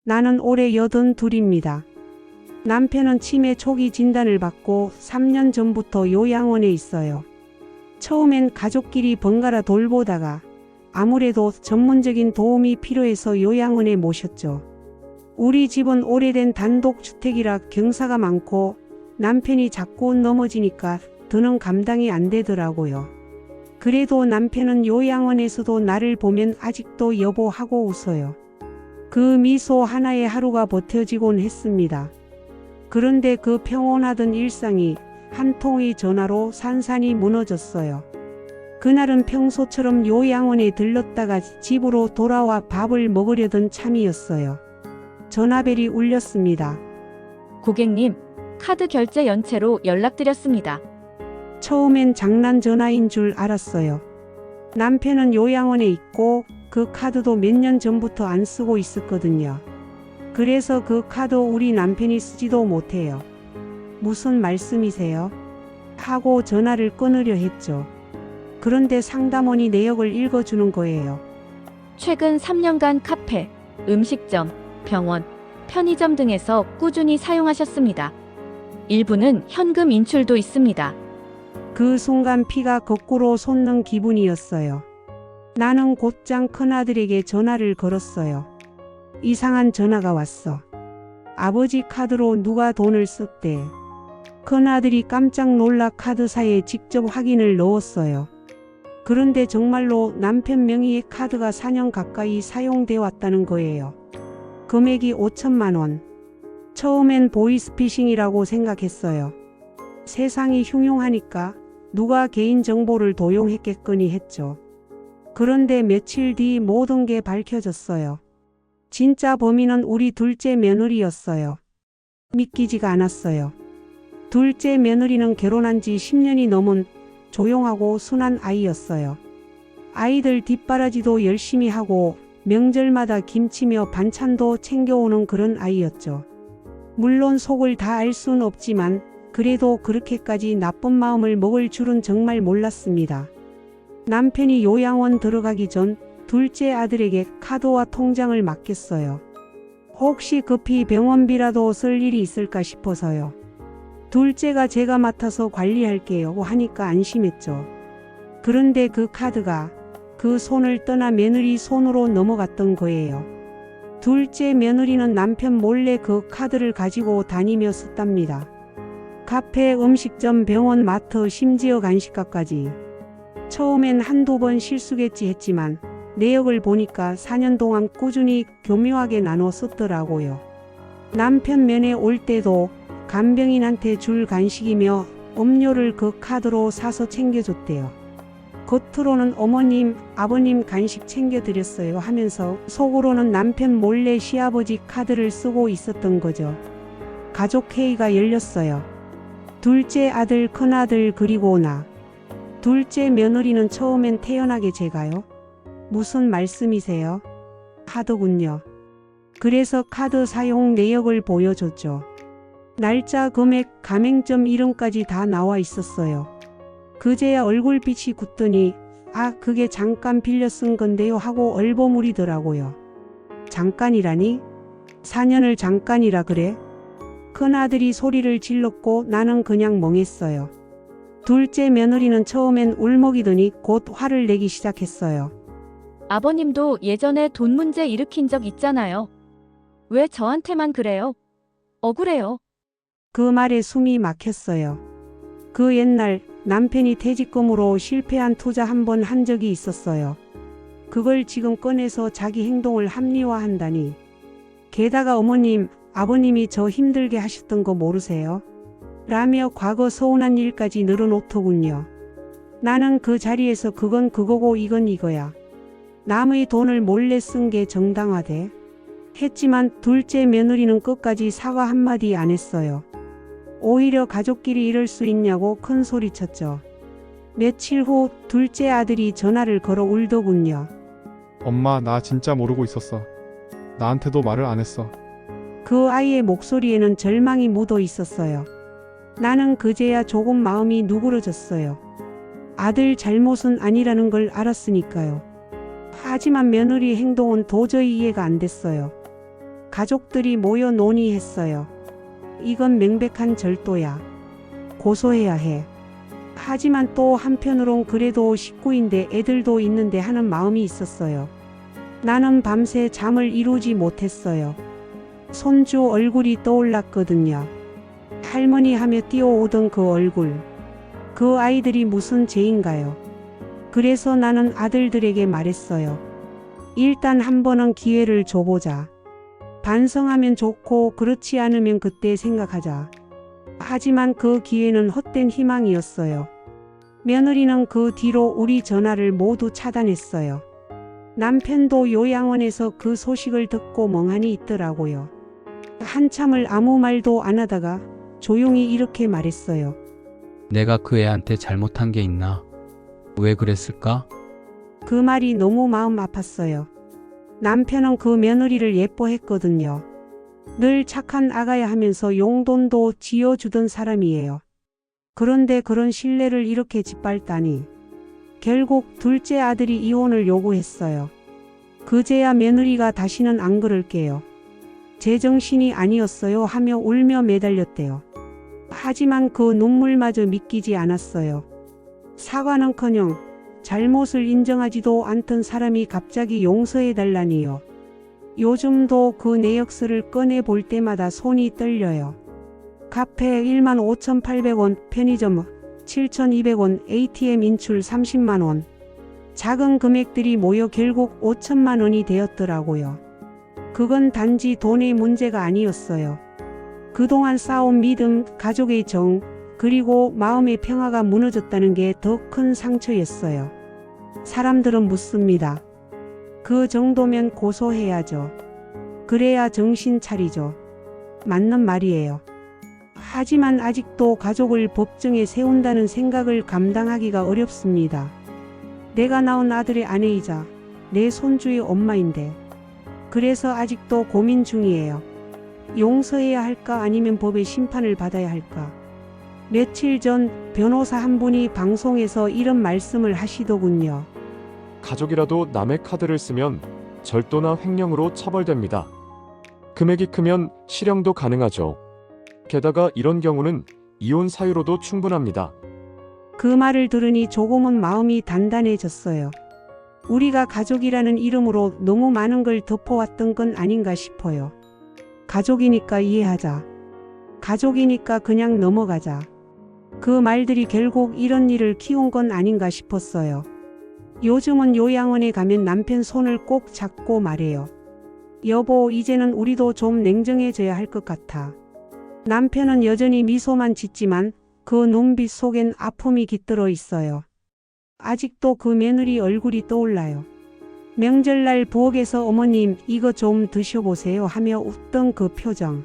나는 올해 82입니다. 남편은 치매 초기 진단을 받고 3년 전부터 요양원에 있어요. 처음엔 가족끼리 번갈아 돌보다가 아무래도 전문적인 도움이 필요해서 요양원에 모셨죠. 우리 집은 오래된 단독주택이라 경사가 많고 남편이 자꾸 넘어지니까 더는 감당이 안 되더라고요. 그래도 남편은 요양원에서도 나를 보면 아직도 여보하고 웃어요. 그 미소 하나에 하루가 버텨지곤 했습니다. 그런데 그 평온하던 일상이 한 통의 전화로 산산이 무너졌어요. 그날은 평소처럼 요양원에 들렀다가 집으로 돌아와 밥을 먹으려던 참이었어요. 전화벨이 울렸습니다. 고객님, 카드 결제 연체로 연락드렸습니다. 처음엔 장난 전화인 줄 알았어요. 남편은 요양원에 있고 그 카드도 몇 년 전부터 안 쓰고 있었거든요. 그래서 그 카드 우리 남편이 쓰지도 못해요. 무슨 말씀이세요? 하고 전화를 끊으려 했죠. 그런데 상담원이 내역을 읽어주는 거예요. 최근 3년간 카페, 음식점, 병원, 편의점 등에서 꾸준히 사용하셨습니다. 일부는 현금 인출도 있습니다. 그 순간 피가 거꾸로 솟는 기분이었어요. 나는 곧장 큰아들에게 전화를 걸었어요. 이상한 전화가 왔어. 아버지 카드로 누가 돈을 썼대. 큰아들이 깜짝 놀라 카드사에 직접 확인을 넣었어요. 그런데 정말로 남편 명의의 카드가 4년 가까이 사용돼 왔다는 거예요. 금액이 5천만 원. 처음엔 보이스피싱이라고 생각했어요. 세상이 흉흉하니까 누가 개인정보를 도용했겠거니 했죠. 그런데 며칠 뒤 모든 게 밝혀졌어요. 진짜 범인은 우리 둘째 며느리였어요. 믿기지가 않았어요. 둘째 며느리는 결혼한 지 10년이 넘은 조용하고 순한 아이였어요. 아이들 뒷바라지도 열심히 하고 명절마다 김치며 반찬도 챙겨오는 그런 아이였죠. 물론 속을 다 알 순 없지만 그래도 그렇게까지 나쁜 마음을 먹을 줄은 정말 몰랐습니다. 남편이 요양원 들어가기 전 둘째 아들에게 카드와 통장을 맡겼어요. 혹시 급히 병원비라도 쓸 일이 있을까 싶어서요. 둘째가 제가 맡아서 관리할게요 하니까 안심했죠. 그런데 그 카드가 그 손을 떠나 며느리 손으로 넘어갔던 거예요. 둘째 며느리는 남편 몰래 그 카드를 가지고 다니며 썼답니다. 카페, 음식점, 병원, 마트, 심지어 간식가까지. 처음엔 한두 번 실수겠지 했지만 내역을 보니까 4년 동안 꾸준히 교묘하게 나눠 썼더라고요. 남편 면회 올 때도 간병인한테 줄 간식이며 음료를 그 카드로 사서 챙겨줬대요. 겉으로는 어머님, 아버님 간식 챙겨드렸어요 하면서 속으로는 남편 몰래 시아버지 카드를 쓰고 있었던 거죠. 가족 회의가 열렸어요. 둘째 아들, 큰아들 그리고 나. 둘째 며느리는 처음엔 태연하게 제가요? 무슨 말씀이세요? 하더군요. 그래서 카드 사용 내역을 보여줬죠. 날짜, 금액, 가맹점 이름까지 다 나와 있었어요. 그제야 얼굴빛이 굳더니 아 그게 잠깐 빌려 쓴 건데요 하고 얼버무리더라고요. 잠깐이라니? 4년을 잠깐이라 그래? 큰아들이 소리를 질렀고 나는 그냥 멍했어요. 둘째 며느리는 처음엔 울먹이더니 곧 화를 내기 시작했어요. 아버님도 예전에 돈 문제 일으킨 적 있잖아요. 왜 저한테만 그래요? 억울해요. 그 말에 숨이 막혔어요. 그 옛날 남편이 퇴직금으로 실패한 투자 한 번 한 적이 있었어요. 그걸 지금 꺼내서 자기 행동을 합리화한다니. 게다가 어머님, 아버님이 저 힘들게 하셨던 거 모르세요? 라며 과거 서운한 일까지 늘어놓더군요. 나는 그 자리에서 그건 그거고 이건 이거야. 남의 돈을 몰래 쓴 게 정당하대? 했지만 둘째 며느리는 끝까지 사과 한마디 안 했어요. 오히려 가족끼리 이럴 수 있냐고 큰 소리쳤죠. 며칠 후 둘째 아들이 전화를 걸어 울더군요. 엄마, 나 진짜 모르고 있었어. 나한테도 말을 안 했어. 그 아이의 목소리에는 절망이 묻어 있었어요. 나는 그제야 조금 마음이 누그러졌어요. 아들 잘못은 아니라는 걸 알았으니까요. 하지만 며느리 행동은 도저히 이해가 안 됐어요. 가족들이 모여 논의했어요. 이건 명백한 절도야. 고소해야 해. 하지만 또 한편으론 그래도 식구인데 애들도 있는데 하는 마음이 있었어요. 나는 밤새 잠을 이루지 못했어요. 손주 얼굴이 떠올랐거든요. 할머니 하며 뛰어오던 그 얼굴. 그 아이들이 무슨 죄인가요? 그래서 나는 아들들에게 말했어요. 일단 한 번은 기회를 줘보자. 반성하면 좋고 그렇지 않으면 그때 생각하자. 하지만 그 기회는 헛된 희망이었어요. 며느리는 그 뒤로 우리 전화를 모두 차단했어요. 남편도 요양원에서 그 소식을 듣고 멍하니 있더라고요. 한참을 아무 말도 안 하다가 조용히 이렇게 말했어요. 내가 그 애한테 잘못한 게 있나? 왜 그랬을까? 그 말이 너무 마음 아팠어요. 남편은 그 며느리를 예뻐했거든요. 늘 착한 아가야 하면서 용돈도 지어주던 사람이에요. 그런데 그런 신뢰를 이렇게 짓밟다니. 결국 둘째 아들이 이혼을 요구했어요. 그제야 며느리가 다시는 안 그럴게요. 제정신이 아니었어요 하며 울며 매달렸대요. 하지만 그 눈물마저 믿기지 않았어요. 사과는커녕 잘못을 인정하지도 않던 사람이 갑자기 용서해달라니요. 요즘도 그 내역서를 꺼내볼 때마다 손이 떨려요. 카페 15,800원, 편의점 7,200원, ATM 인출 30만원. 작은 금액들이 모여 결국 5천만 원이 되었더라고요. 그건 단지 돈의 문제가 아니었어요. 그동안 쌓아온 믿음, 가족의 정, 그리고 마음의 평화가 무너졌다는 게 더 큰 상처였어요. 사람들은 묻습니다. 그 정도면 고소해야죠. 그래야 정신 차리죠. 맞는 말이에요. 하지만 아직도 가족을 법정에 세운다는 생각을 감당하기가 어렵습니다. 내가 낳은 아들의 아내이자 내 손주의 엄마인데. 그래서 아직도 고민 중이에요. 용서해야 할까 아니면 법의 심판을 받아야 할까. 며칠 전 변호사 한 분이 방송에서 이런 말씀을 하시더군요. 가족이라도 남의 카드를 쓰면 절도나 횡령으로 처벌됩니다. 금액이 크면 실형도 가능하죠. 게다가 이런 경우는 이혼 사유로도 충분합니다. 그 말을 들으니 조금은 마음이 단단해졌어요. 우리가 가족이라는 이름으로 너무 많은 걸 덮어왔던 건 아닌가 싶어요. 가족이니까 이해하자. 가족이니까 그냥 넘어가자. 그 말들이 결국 이런 일을 키운 건 아닌가 싶었어요. 요즘은 요양원에 가면 남편 손을 꼭 잡고 말해요. 여보, 이제는 우리도 좀 냉정해져야 할 것 같아. 남편은 여전히 미소만 짓지만 그 눈빛 속엔 아픔이 깃들어 있어요. 아직도 그 며느리 얼굴이 떠올라요. 명절날 부엌에서 어머님 이거 좀 드셔보세요 하며 웃던 그 표정.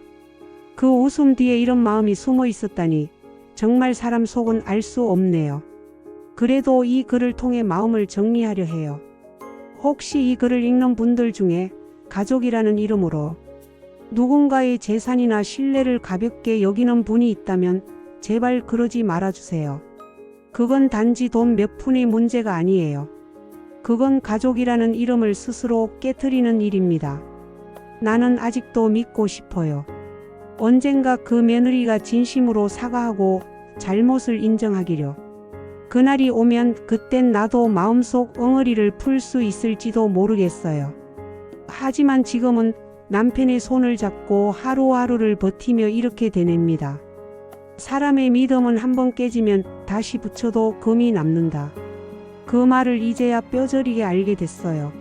그 웃음 뒤에 이런 마음이 숨어 있었다니 정말 사람 속은 알 수 없네요. 그래도 이 글을 통해 마음을 정리하려 해요. 혹시 이 글을 읽는 분들 중에 가족이라는 이름으로 누군가의 재산이나 신뢰를 가볍게 여기는 분이 있다면 제발 그러지 말아주세요. 그건 단지 돈 몇 푼의 문제가 아니에요. 그건 가족이라는 이름을 스스로 깨트리는 일입니다. 나는 아직도 믿고 싶어요. 언젠가 그 며느리가 진심으로 사과하고 잘못을 인정하기려. 그날이 오면 그땐 나도 마음속 엉어리를 풀 수 있을지도 모르겠어요. 하지만 지금은 남편의 손을 잡고 하루하루를 버티며 이렇게 되냅니다. 사람의 믿음은 한번 깨지면 다시 붙여도 금이 남는다. 그 말을 이제야 뼈저리게 알게 됐어요.